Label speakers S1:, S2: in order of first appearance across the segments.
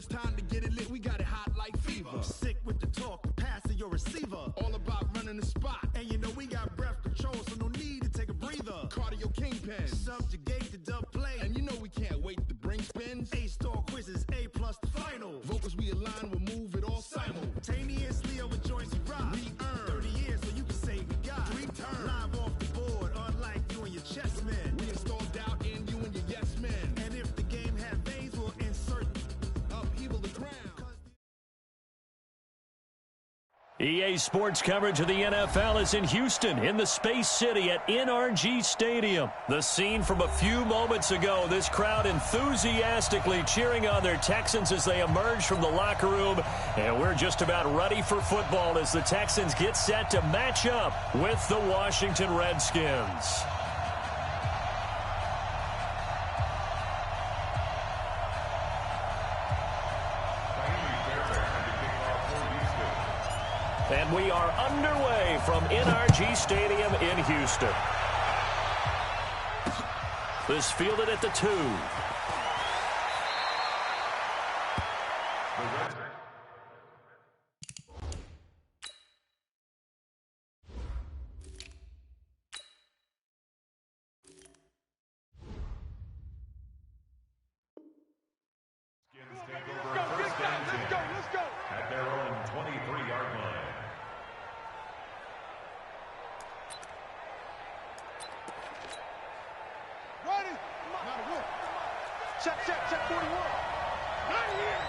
S1: it's time to get it lit, we got it hot like fever.
S2: Sick with the talk, the pass to your receiver.
S1: All about running the spot.
S2: And you know we got breath control, so no need to take a breather.
S1: Cardio kingpin.
S2: Subjugate the dub play.
S1: And you know we can't wait to bring spins.
S2: A-star quizzes, A+ the final.
S1: Vocals we align, we'll move it all
S2: simultaneously over joints we rock.
S1: We earn
S2: 30 years, so you can say we got
S1: 3 turns.
S2: Live off the board, unlike you and your chess men.
S1: We install doubt in you and your yes men.
S2: And if the game had veins, we'll insert
S1: upheaval the ground.
S3: EA Sports coverage of the NFL is in Houston, in the Space City at NRG Stadium. The scene from a few moments ago, this crowd enthusiastically cheering on their Texans as they emerge from the locker room. And we're just about ready for football as the Texans get set to match up with the Washington Redskins. And we are underway from NRG Stadium in Houston. This fielded at the 2.
S4: Let's go. At their own 23-yard line. Check 41. Not here.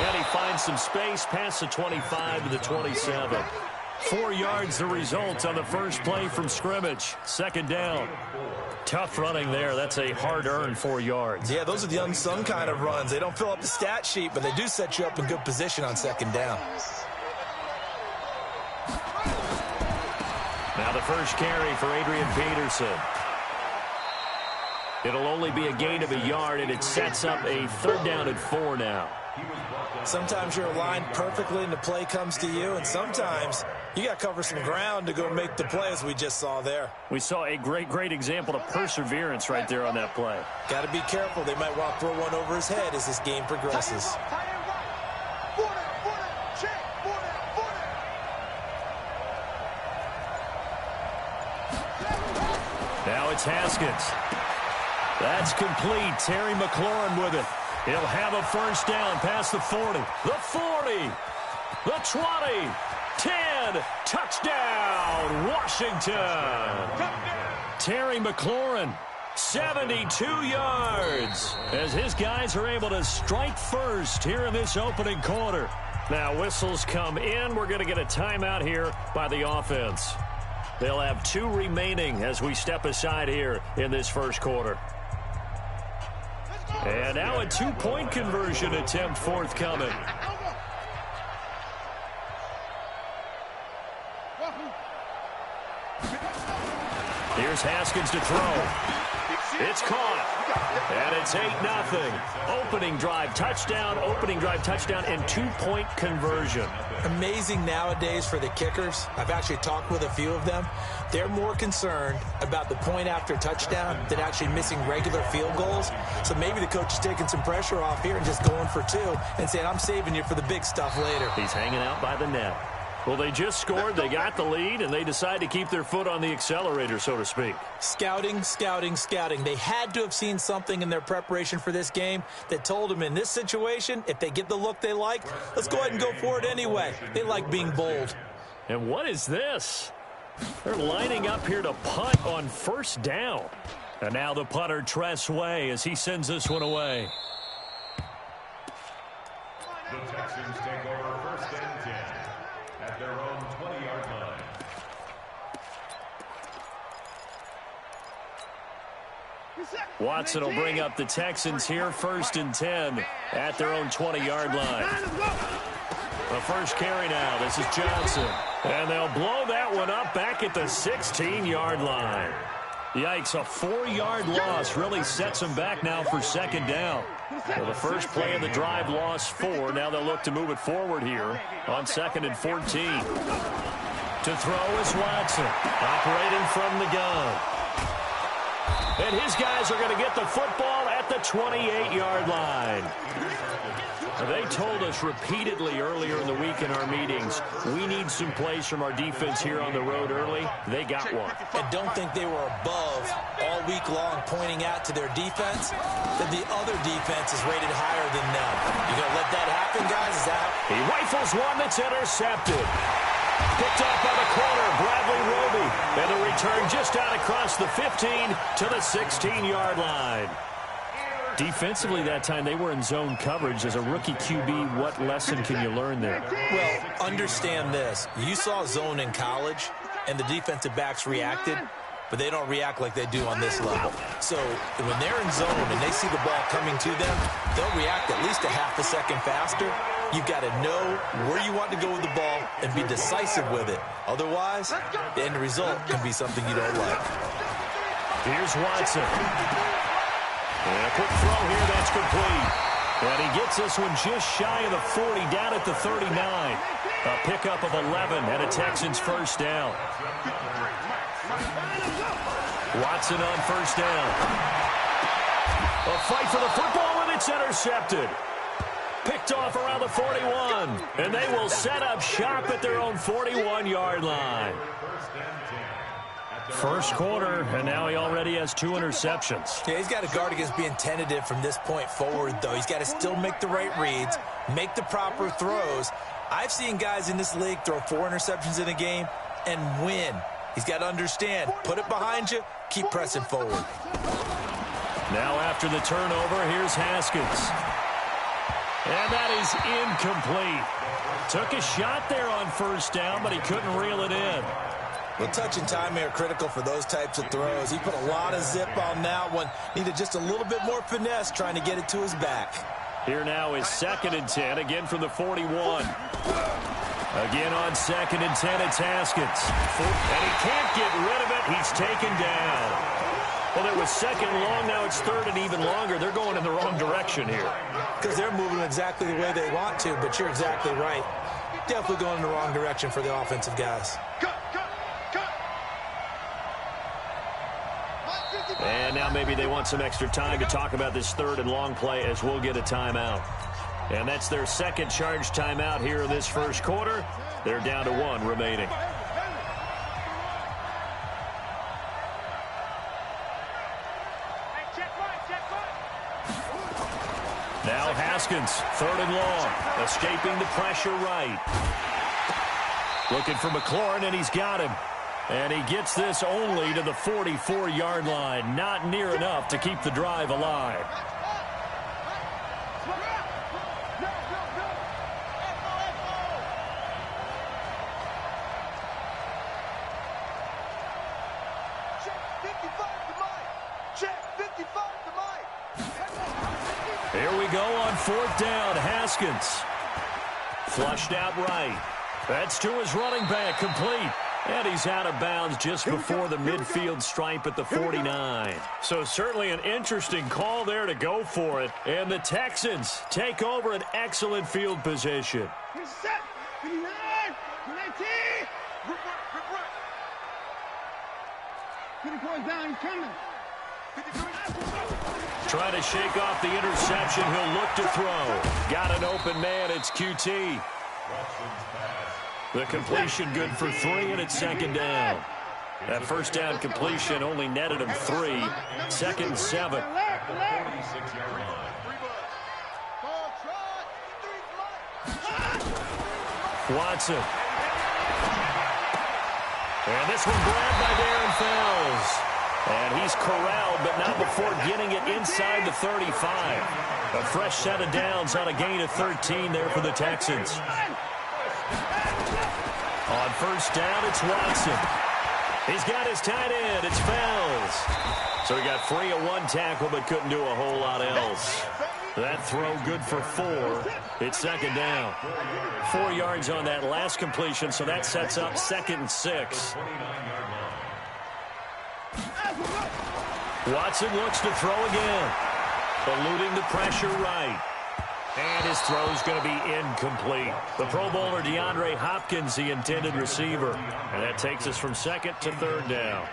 S3: And he finds some space past the 25 to the 27. 4 yards the result on the first play from scrimmage. Second down. Tough running there. That's a hard-earned 4 yards.
S5: Yeah, those are the unsung kind of runs. They don't fill up the stat sheet, but they do set you up in good position on second down.
S3: Now the first carry for Adrian Peterson. It'll only be a gain of a yard, and it sets up a 3rd down and 4 now.
S5: Sometimes you're aligned perfectly and the play comes to you, and sometimes you got to cover some ground to go make the play, as we just saw there.
S3: We saw a great example of perseverance right there on that play.
S5: Got to be careful. They might want to throw one over his head as this game progresses.
S3: Now it's Haskins. That's complete. Terry McLaurin with it. He'll have a first down past the 40. The 40. The 20. 10. Touchdown, Washington. Terry McLaurin, 72 yards. As his guys are able to strike first here in this opening quarter. Now whistles come in. We're going to get a timeout here by the offense. They'll have 2 remaining as we step aside here in this first quarter. And now a 2-point conversion attempt forthcoming. Here's Haskins to throw. It's caught. And it's 8-0. Opening drive touchdown, and 2-point conversion.
S5: Amazing nowadays for the kickers. I've actually talked with a few of them. They're more concerned about the point after touchdown than actually missing regular field goals. So maybe the coach is taking some pressure off here and just going for 2 and saying, I'm saving you for the big stuff later.
S3: He's hanging out by the net. Well, they just scored, they got the lead, and they decide to keep their foot on the accelerator, so to speak.
S5: Scouting. They had to have seen something in their preparation for this game that told them in this situation, if they get the look they like, let's go ahead and go for it anyway. They like being bold.
S3: And what is this? They're lining up here to punt on first down. And now the punter, Trey, as he sends this one away.
S4: The Texans take over first and 10. At their own 20-yard line.
S3: Watson will bring up the Texans here, first and 10 at their own 20-yard line. The first carry now. This is Johnson. And they'll blow that one up back at the 16-yard line. Yikes, a 4-yard loss really sets them back now for second down. Well, the first play of the drive lost 4. Now they'll look to move it forward here on 2nd and 14. To throw is Watson, operating from the gun. And his guys are going to get the football at the 28-yard line. They told us repeatedly earlier in the week in our meetings, we need some plays from our defense here on the road early. They got one.
S5: And don't think they were above all week long pointing out to their defense that the other defense is rated higher than them. You going to let that happen, guys? Is that...
S3: He rifles one that's intercepted. Picked off by the corner, Bradley Roby. And the return just out across the 15 to the 16-yard line. Defensively that time, they were in zone coverage. As a rookie QB, what lesson can you learn there?
S5: Well, understand this. You saw zone in college, and the defensive backs reacted, but they don't react like they do on this level. So when they're in zone and they see the ball coming to them, they'll react at least a half a second faster. You've got to know where you want to go with the ball and be decisive with it. Otherwise, the end result can be something you don't like.
S3: Here's Watson. And a quick throw here, that's complete. And he gets this one just shy of the 40, down at the 39. A pickup of 11 and a Texans first down. Watson on first down. A fight for the football, and it's intercepted. Picked off around the 41. And they will set up shop at their own 41-yard line. First quarter, and now he already has 2 interceptions.
S5: Yeah, he's got to guard against being tentative from this point forward, though. He's got to still make the right reads, make the proper throws. I've seen guys in this league throw 4 interceptions in a game and win. He's got to understand, put it behind you, keep pressing forward.
S3: Now after the turnover, here's Haskins. And that is incomplete. Took a shot there on first down, but he couldn't reel it in.
S5: Well, touch and time are critical for those types of throws. He put a lot of zip on that one. Needed just a little bit more finesse trying to get it to his back.
S3: Here now is 2nd and 10, again from the 41. Again on 2nd and 10, it's Haskins. And he can't get rid of it. He's taken down. Well, it was 2nd and long. Now it's 3rd and even longer. They're going in the wrong direction here.
S5: Because they're moving exactly the way they want to, but you're exactly right. Definitely going in the wrong direction for the offensive guys.
S3: And now maybe they want some extra time to talk about this 3rd and long play as we'll get a timeout. And that's their second charge timeout here in this first quarter. They're down to 1 remaining. Now Haskins, 3rd and long, escaping the pressure right. Looking for McLaurin, and he's got him. And he gets this only to the 44-yard line. Not near enough to keep the drive alive. Here we go on 4th down. Haskins. Flushed out right. That's to his running back, complete. And he's out of bounds just before the midfield stripe at the 49. So certainly an interesting call there to go for it. And the Texans take over an excellent field position. Trying to shake off the interception. He'll look to throw. Got an open man. It's QT. The completion good for 3, and it's 2nd down. That first down completion only netted him 3. 2nd and 7. Watson. And this one grabbed by Darren Fells. And he's corralled, but not before getting it inside the 35. A fresh set of downs on a gain of 13 there for the Texans. On first down, it's Watson. He's got his tight end. It's Fells. So he got free of 1 tackle, but couldn't do a whole lot else. That throw good for 4. It's 2nd down. 4 yards on that last completion, so that sets up 2nd and 6. Watson looks to throw again. Eluding the pressure right. And his throw's going to be incomplete. The Pro Bowler DeAndre Hopkins, the intended receiver. And that takes us from 2nd to 3rd down.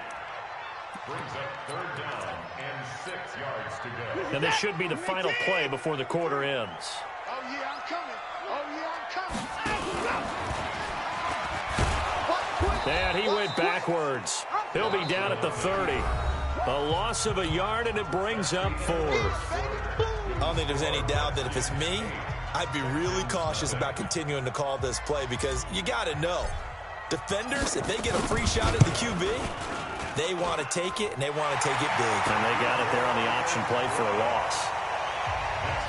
S4: brings up 3rd down and 6 yards to go.
S3: And this should be the final play before the quarter ends.
S2: Oh, yeah, I'm coming. Oh, yeah, I'm coming.
S3: And he went backwards. He'll be down at the 30. A loss of a yard, and it brings up 4th.
S5: I don't think there's any doubt that if it's me, I'd be really cautious about continuing to call this play because you got to know. Defenders, if they get a free shot at the QB, they want to take it, and they want to take it big.
S3: And they got it there on the option play for a loss.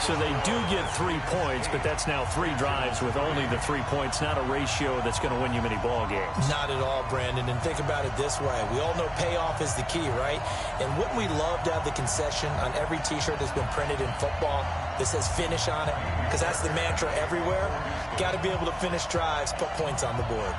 S3: So they do get 3 points, but that's now 3 drives with only the 3 points, not a ratio that's going to win you many ball games.
S5: Not at all, Brandon. And think about it this way. We all know payoff is the key, right? And wouldn't we love to have the concession on every T-shirt that's been printed in football that says finish on it? Because that's the mantra everywhere. Got to be able to finish drives, put points on the board.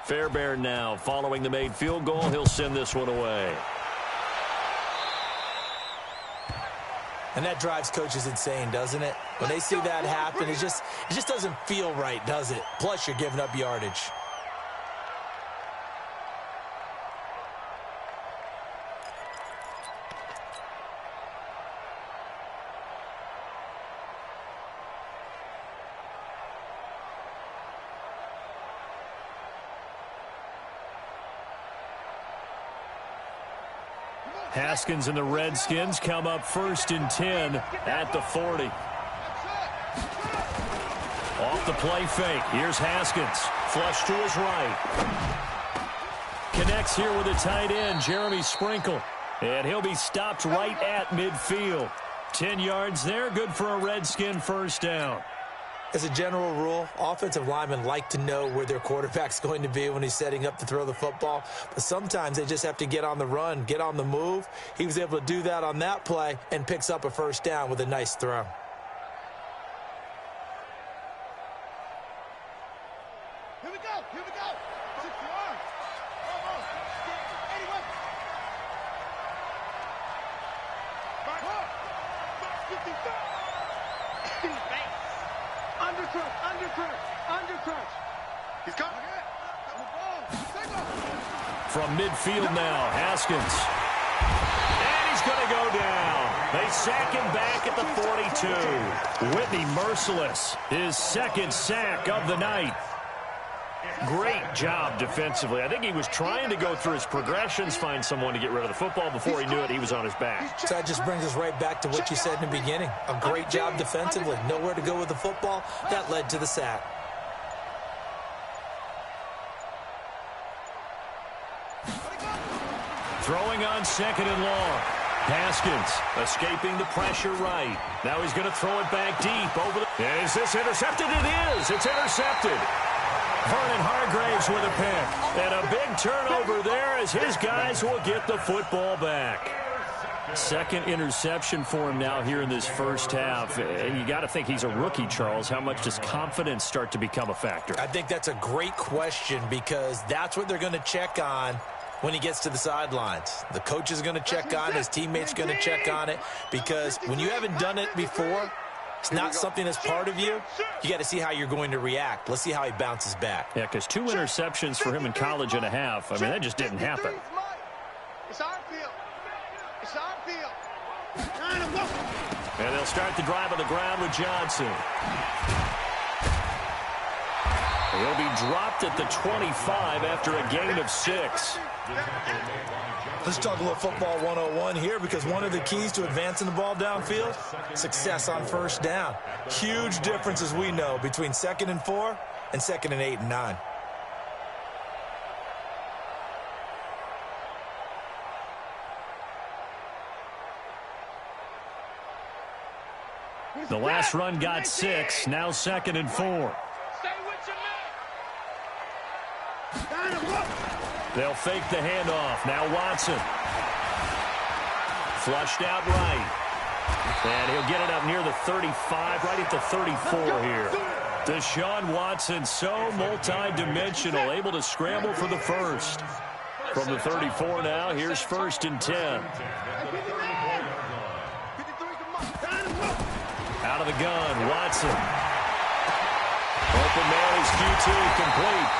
S3: Fairbairn now following the made field goal. He'll send this one away.
S5: And that drives coaches insane, doesn't it? When they see that happen, it just doesn't feel right, does it? Plus, you're giving up yardage.
S3: Haskins and the Redskins come up 1st and 10 at the 40. Off the play fake. Here's Haskins. Flush to his right. Connects here with a tight end, Jeremy Sprinkle. And he'll be stopped right at midfield. 10 yards there. Good for a Redskin 1st down.
S5: As a general rule, offensive linemen like to know where their quarterback's going to be when he's setting up to throw the football. But sometimes they just have to get on the run, get on the move. He was able to do that on that play and picks up a 1st down with a nice throw.
S2: Here we go. Here we go. 61. Almost. 81. Back up. 55. Undercrunch. He's coming.
S3: From midfield now, Haskins. And he's going to go down. They sack him back at the 42. Whitney merciless. His 2nd sack of the night. Great job defensively. I think he was trying to go through his progressions, find someone to get rid of the football. Before he knew it, he was on his back.
S5: So that just brings us right back to what you said in the beginning. A great job defensively. Nowhere to go with the football. That led to the sack.
S3: Throwing on 2nd and long. Haskins escaping the pressure right. Now he's going to throw it back deep over the... Is this intercepted? It is. It's intercepted. Vernon Hargraves with a pick. And a big turnover there as his guys will get the football back. 2nd interception for him now here in this 1st half. And you got to think he's a rookie, Charles. How much does confidence start to become a factor?
S5: I think that's a great question because that's what they're going to check on when he gets to the sidelines. The coach is going to check on it. His teammates going to check on it because when you haven't done it before, it's not something that's part of you. You got to see how you're going to react. Let's see how he bounces back.
S3: Yeah, because 2 interceptions for him in college and a half. I mean, that just didn't happen.
S2: It's our field. It's our field.
S3: And they'll start the drive on the ground with Johnson. He'll be dropped at the 25 after a gain of 6.
S5: Let's talk a little football 101 here because one of the keys to advancing the ball downfield, success on 1st down. Huge difference, as we know, between 2nd and 4 and 2nd and 8 and 9.
S3: The last run got 6, now 2nd and 4. They'll fake the handoff. Now Watson. Flushed out right. And he'll get it up near the 35, right at the 34 here. Deshaun Watson, so multi-dimensional, able to scramble for the first. From the 34 now, here's 1st and 10. Out of the gun, Watson. Open man is Q2, complete.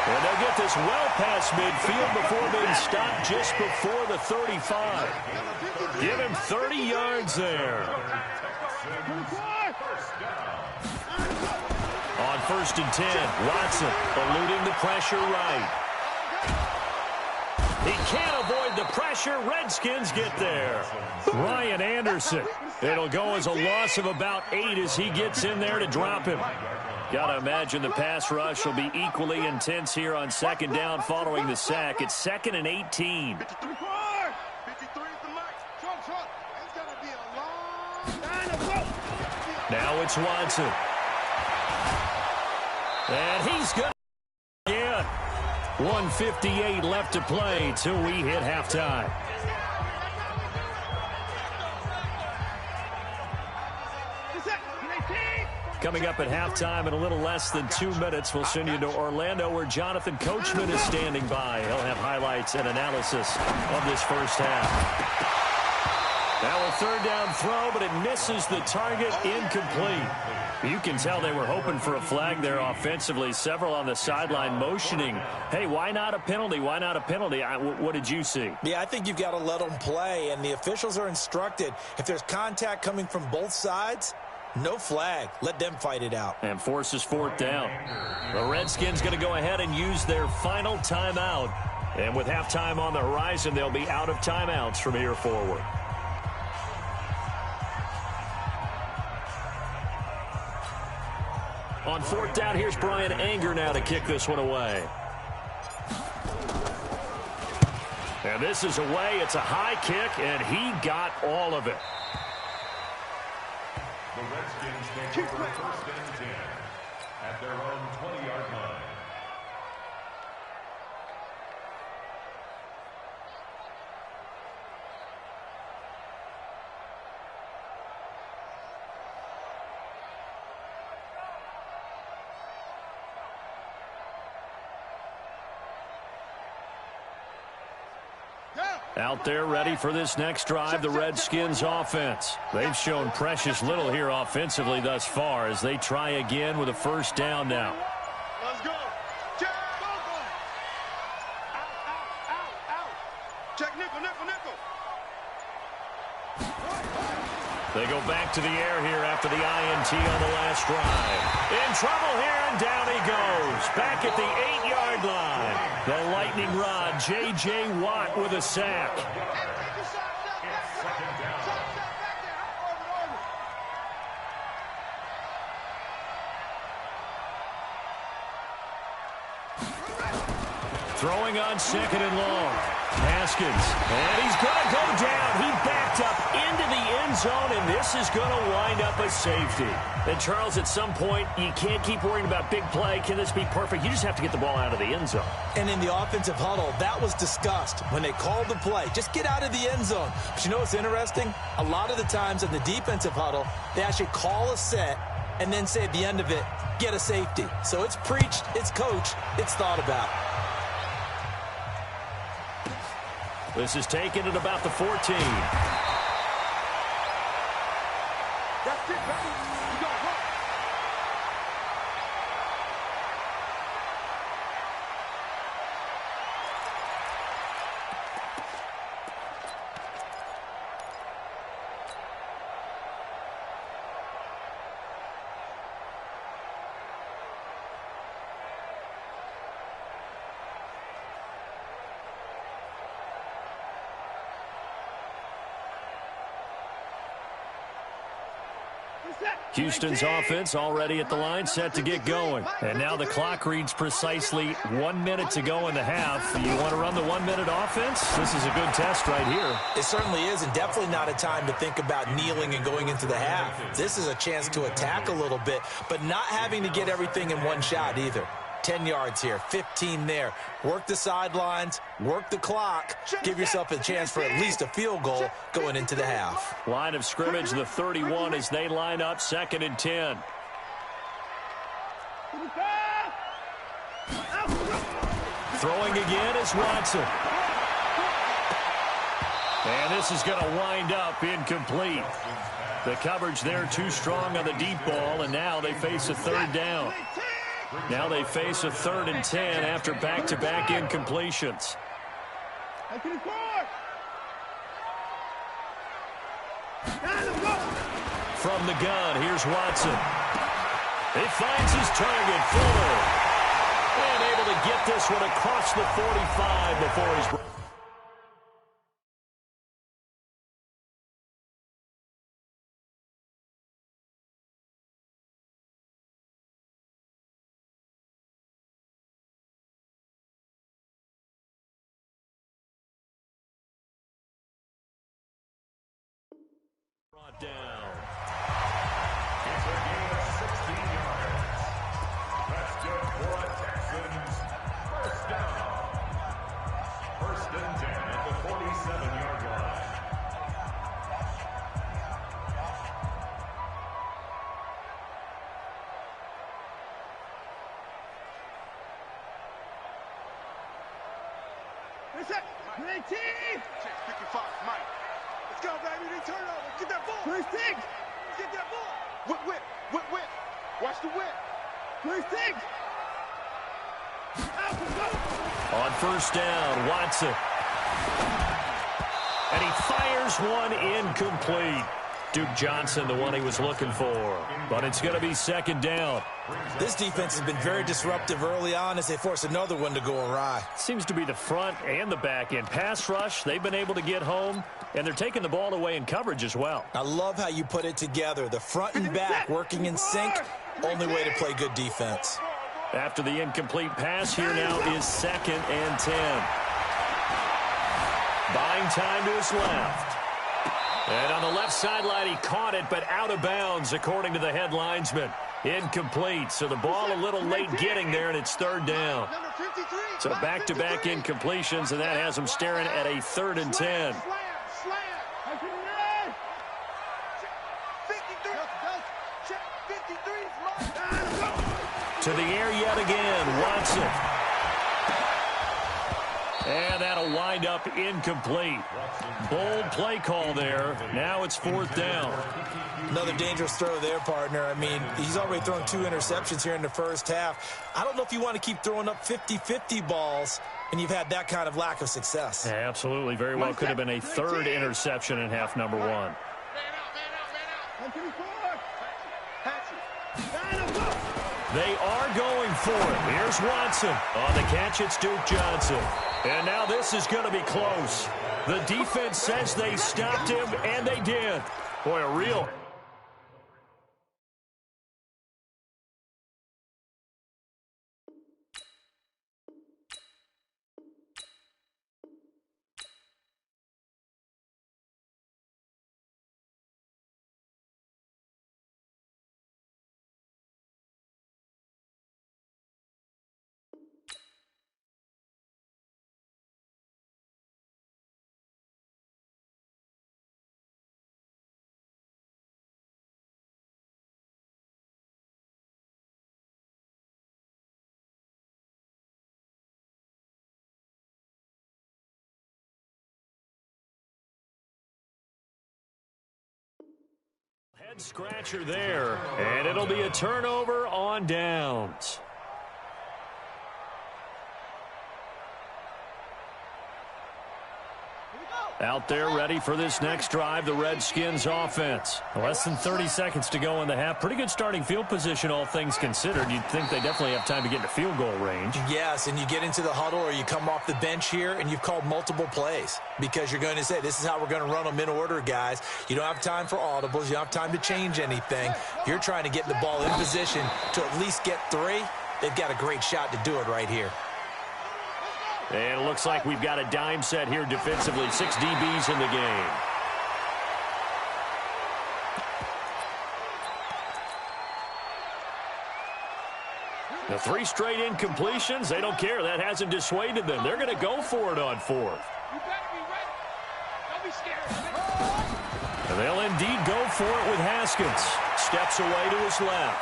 S3: And they'll get this well past midfield before being stopped just before the 35. Give him 30 yards there. On 1st and 10, Watson eluding the pressure right. He can't avoid the pressure. Redskins get there. Ryan Anderson. It'll go as a loss of about 8 as he gets in there to drop him. Got to imagine the pass rush will be equally intense here on 2nd down following the sack. It's 2nd and 18. Now it's Watson. And he's good again. 1:58 left to play till we hit halftime. Coming up at halftime in a little less than 2 minutes, we'll send you to Orlando where Jonathan Coachman is standing by. He'll have highlights and analysis of this first half. Now a 3rd down throw, but it misses the target, incomplete. You can tell they were hoping for a flag there offensively. Several on the sideline motioning, hey, why not a penalty? Why not a penalty? What did you see?
S5: Yeah, I think you've got to let them play, and the officials are instructed. If there's contact coming from both sides, no flag. Let them fight it out.
S3: And forces 4th down. The Redskins going to go ahead and use their final timeout. And with halftime on the horizon, they'll be out of timeouts from here forward. On 4th down, here's Brian Anger now to kick this one away. And this is away. It's a high kick, and he got all of it.
S4: The Redskins take over 1st and 10 at their own 20-yard line.
S3: Out there ready for this next drive, the Redskins offense. They've shown precious little here offensively thus far as they try again with a 1st down now.
S2: Let's go. Check. Go. Out. Check nickel.
S3: They go back to the air here after the INT on the last drive. In trouble here, and down he goes. Back at the 8-yard line. The lightning rod, J.J. Watt with a sack. Throwing on 2nd and long. Haskins, and he's going to go down. He backed up into the end zone, and this is going to wind up a safety. And, Charles, at some point, you can't keep worrying about big play. Can this be perfect? You just have to get the ball out of the end zone.
S5: And in the offensive huddle, that was discussed when they called the play. Just get out of the end zone. But you know what's interesting? A lot of the times in the defensive huddle, they actually call a set and then say at the end of it, get a safety. So it's preached, it's coached, it's thought about.
S3: This is taken at about the 14.
S2: That's it, baby. You got one.
S3: Houston's offense already at the line, set to get going. And now the clock reads precisely 1 minute to go in the half. You want to run the 1 minute offense? This is a good test right here.
S5: It certainly is, and definitely not a time to think about kneeling and going into the half. This is a chance to attack a little bit, but not having to get everything in one shot either. 10 yards here, 15 there. Work the sidelines, work the clock, give yourself a chance for at least a field goal going into the half.
S3: Line of scrimmage, the 31 as they line up 2nd and 10. Throwing again is Watson. And this is going to wind up incomplete. The coverage there too strong on the deep ball, and now they face a third down. Now they face a 3rd and 10 after back-to-back incompletions. From the gun, here's Watson. He finds his target, Fuller. And able to get this one across the 45 before he's... brought down.
S4: It's a gain of 16 yards. That's good for the Texans. First down. 1st and 10 at the 47-yard line.
S2: Reset. 19. Check 55. Mike. Let's go, baby. They turn over. Get that ball. 26. Get that ball. Whip. Watch the whip. 26.
S3: On 1st down, Watson. And he fires one incomplete. Duke Johnson, the one he was looking for. But it's going to be 2nd down.
S5: This defense has been very disruptive early on as they force another one to go awry.
S3: Seems to be the front and the back end. Pass rush, they've been able to get home, and they're taking the ball away in coverage as well.
S5: I love how you put it together. The front and back working in sync. Only way to play good defense.
S3: After the incomplete pass, here now is 2nd and 10. Buying time to his left. And on the left sideline, he caught it, but out of bounds, according to the head linesman. Incomplete, so the ball a little late getting there, and it's 3rd down. So back-to-back incompletions, and that has him staring at a 3rd and 10. To the air yet again, Watson. And that'll wind up incomplete. Bold play call there. Now it's 4th down.
S5: Another dangerous throw there, partner. I mean, he's already thrown 2 interceptions here in the first half. I don't know if you want to keep throwing up 50-50 balls and you've had that kind of lack of success.
S3: Yeah, absolutely. Very well could have been a 3rd interception in half number 1. They are going for it. Here's Watson. On the catch, it's Duke Johnson. And now this is going to be close. The defense says they stopped him, and they did. Boy, a real... Head scratcher there, and it'll be a turnover on downs. Out there ready for this next drive, the Redskins offense. Less than 30 seconds to go in the half. Pretty good starting field position, all things considered. You'd think they definitely have time to get into field goal range.
S5: Yes, and you get into the huddle or you come off the bench here and you've called multiple plays because you're going to say, this is how we're going to run them in order, guys. You don't have time for audibles. You don't have time to change anything. You're trying to get the ball in position to at least get 3. They've got a great shot to do it right here.
S3: And it looks like we've got a dime set here defensively. 6 DBs in the game. The 3 straight incompletions, they don't care. That hasn't dissuaded them. They're going to go for it on 4th.
S2: You better be ready. Don't be scared.
S3: And they'll indeed go for it with Haskins. Steps away to his left.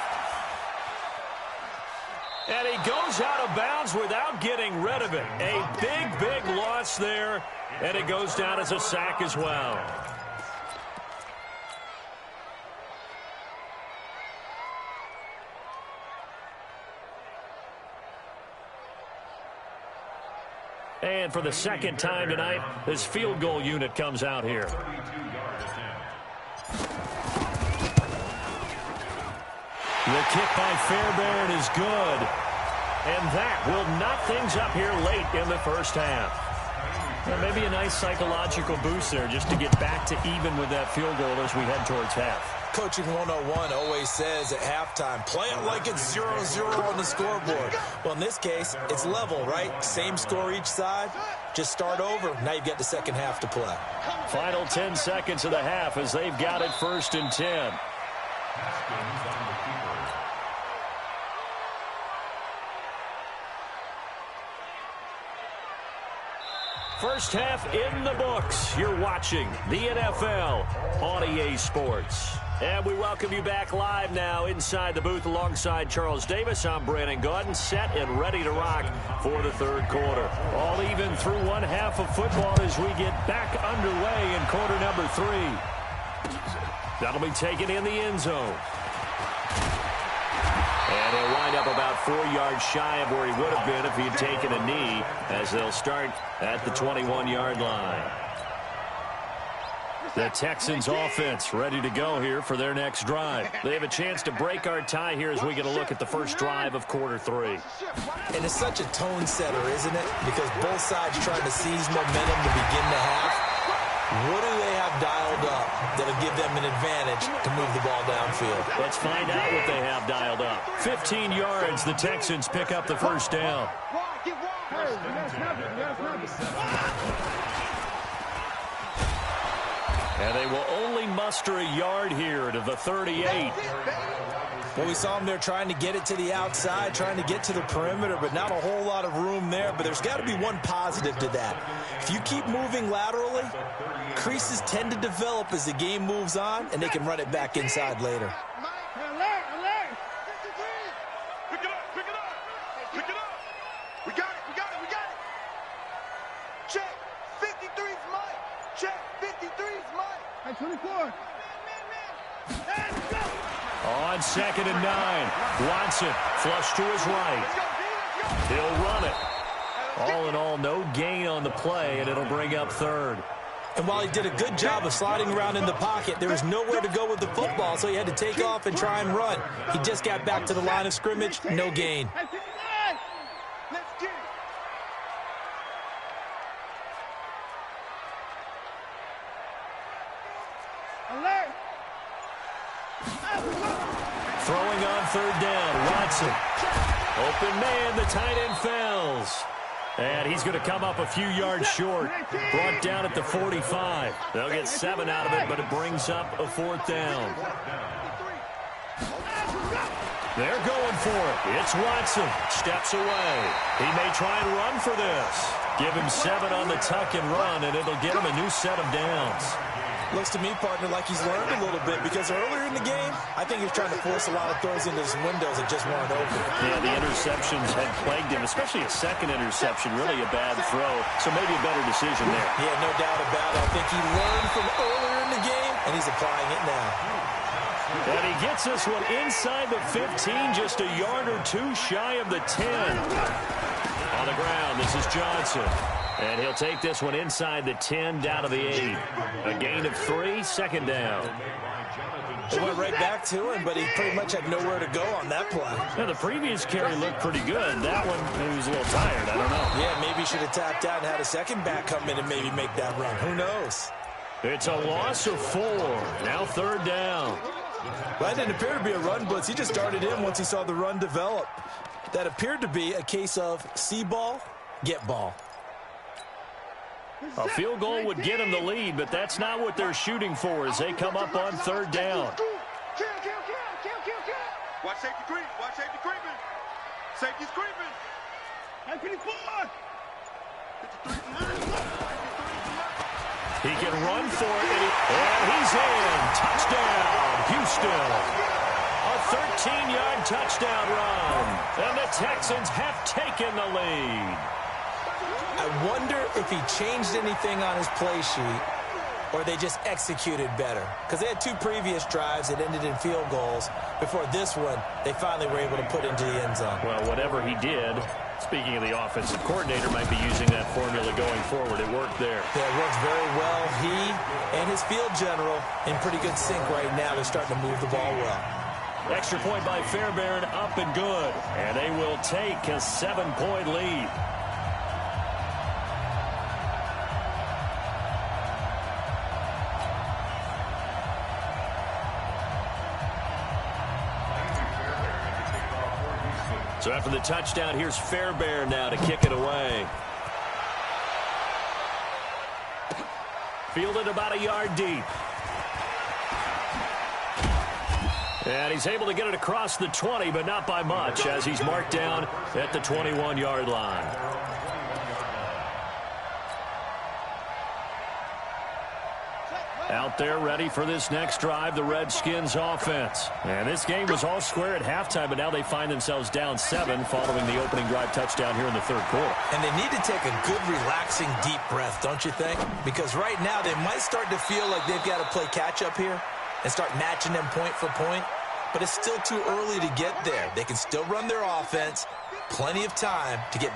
S3: And he goes out of bounds without getting rid of it. A big, big loss there, and it goes down as a sack as well. And for the second time tonight, this field goal unit comes out here. The kick by Fairbairn is good. And that will knock things up here late in the first half. Well, maybe a nice psychological boost there just to get back to even with that field goal as we head towards half.
S5: Coaching 101 always says at halftime, play it like it's 0-0 on the scoreboard. Well, in this case, it's level, right? Same score each side. Just start over. Now you've got the second half to play.
S3: Final 10 seconds of the half as they've got it 1st and 10. First half in the books. You're watching the NFL on EA Sports. And we welcome you back live now inside the booth alongside Charles Davis. I'm Brandon Gaudin, set and ready to rock for the third quarter. All even through one half of football as we get back underway in quarter number 3. That'll be taken in the end zone. And he'll wind up about 4 yards shy of where he would have been if he had taken a knee, as they'll start at the 21-yard line. The Texans offense ready to go here for their next drive. They have a chance to break our tie here as we get a look at the first drive of quarter 3.
S5: And it's such a tone setter, isn't it? Because both sides trying to seize momentum to begin the half. What do they have dialed up that'll give them an advantage to move the ball downfield?
S3: Let's find out what they have dialed up. 15 yards, the Texans pick up the first down. And they will only muster a yard here to the 38.
S5: Well, we saw them there trying to get it to the outside, trying to get to the perimeter, but not a whole lot of room there. But there's got to be one positive to that. If you keep moving laterally, creases tend to develop as the game moves on, and they can run it back inside later.
S2: Pick it up, pick it up, pick it up. We got it, we got it, we got it. Check, 53's Mike. Check, 53's Mike.
S1: 24.
S3: On 2nd and 9, Watson flush to his right. He'll run it. All in all, no gain on the play, and it'll bring up 3rd.
S5: And while he did a good job of sliding around in the pocket, there was nowhere to go with the football, so he had to take off and try and run. He just got back to the line of scrimmage, no gain.
S2: Let's get it.
S1: Alert.
S3: Throwing on 3rd down, Watson. Open man, the tight end fails. And he's going to come up a few yards short. Brought down at the 45. They'll get 7 out of it, but it brings up a 4th down. They're going for it. It's Watson. Steps away. He may try and run for this. Give him 7 on the tuck and run, and it'll get him a new set of downs.
S5: Looks to me, partner, like he's learned a little bit, because earlier in the game, I think he was trying to force a lot of throws into his windows that just weren't open.
S3: Yeah, the interceptions had plagued him, especially a second interception, really a bad throw. So maybe a better decision there.
S5: Yeah, no doubt about it. I think he learned from earlier in the game, and he's applying it now.
S3: And he gets this one inside the 15, just a yard or 2 shy of the 10. On the ground, this is Johnson. And he'll take this one inside the 10, down to the 8. A gain of 3, 2nd down.
S5: It went right back to him, but he pretty much had nowhere to go on that play.
S3: Yeah, the previous carry looked pretty good. That one, he was a little tired. I don't know.
S5: Yeah, maybe he should have tapped out and had a second back come in and maybe make that run. Who knows?
S3: It's a loss of 4. Now 3rd down.
S5: Well, that didn't appear to be a run blitz. He just darted in once he saw the run develop. That appeared to be a case of see ball, get ball.
S3: A field goal would get them the lead, but that's not what they're shooting for as they come up on 3rd down.
S2: Kill. Watch safety creep. Watch safety creeping. Safety's creeping.
S1: 54.
S3: He can run for it, and he's in. Touchdown, Houston. A 13-yard touchdown run. And the the Texans have taken the lead.
S5: I wonder if he changed anything on his play sheet or they just executed better. Because they had 2 previous drives that ended in field goals. Before this one, they finally were able to put into the end zone.
S3: Well, whatever he did, speaking of the offensive coordinator, might be using that formula going forward. It worked there.
S5: Yeah, it works very well. He and his field general in pretty good sync right now. They're starting to move the ball well.
S3: Extra point by Fairbairn, up and good. And they will take a 7-point lead. So after the touchdown, here's Fairbairn now to kick it away. Fielded about a yard deep. And he's able to get it across the 20, but not by much, as he's marked down at the 21-yard line. Out there ready for this next drive, the Redskins offense. And this game was all square at halftime, but now they find themselves down 7 following the opening drive touchdown here in the third quarter.
S5: And they need to take a good, relaxing, deep breath, don't you think? Because right now they might start to feel like they've got to play catch-up here and start matching them point for point. But it's still too early to get there. They can still run their offense. Plenty of time to get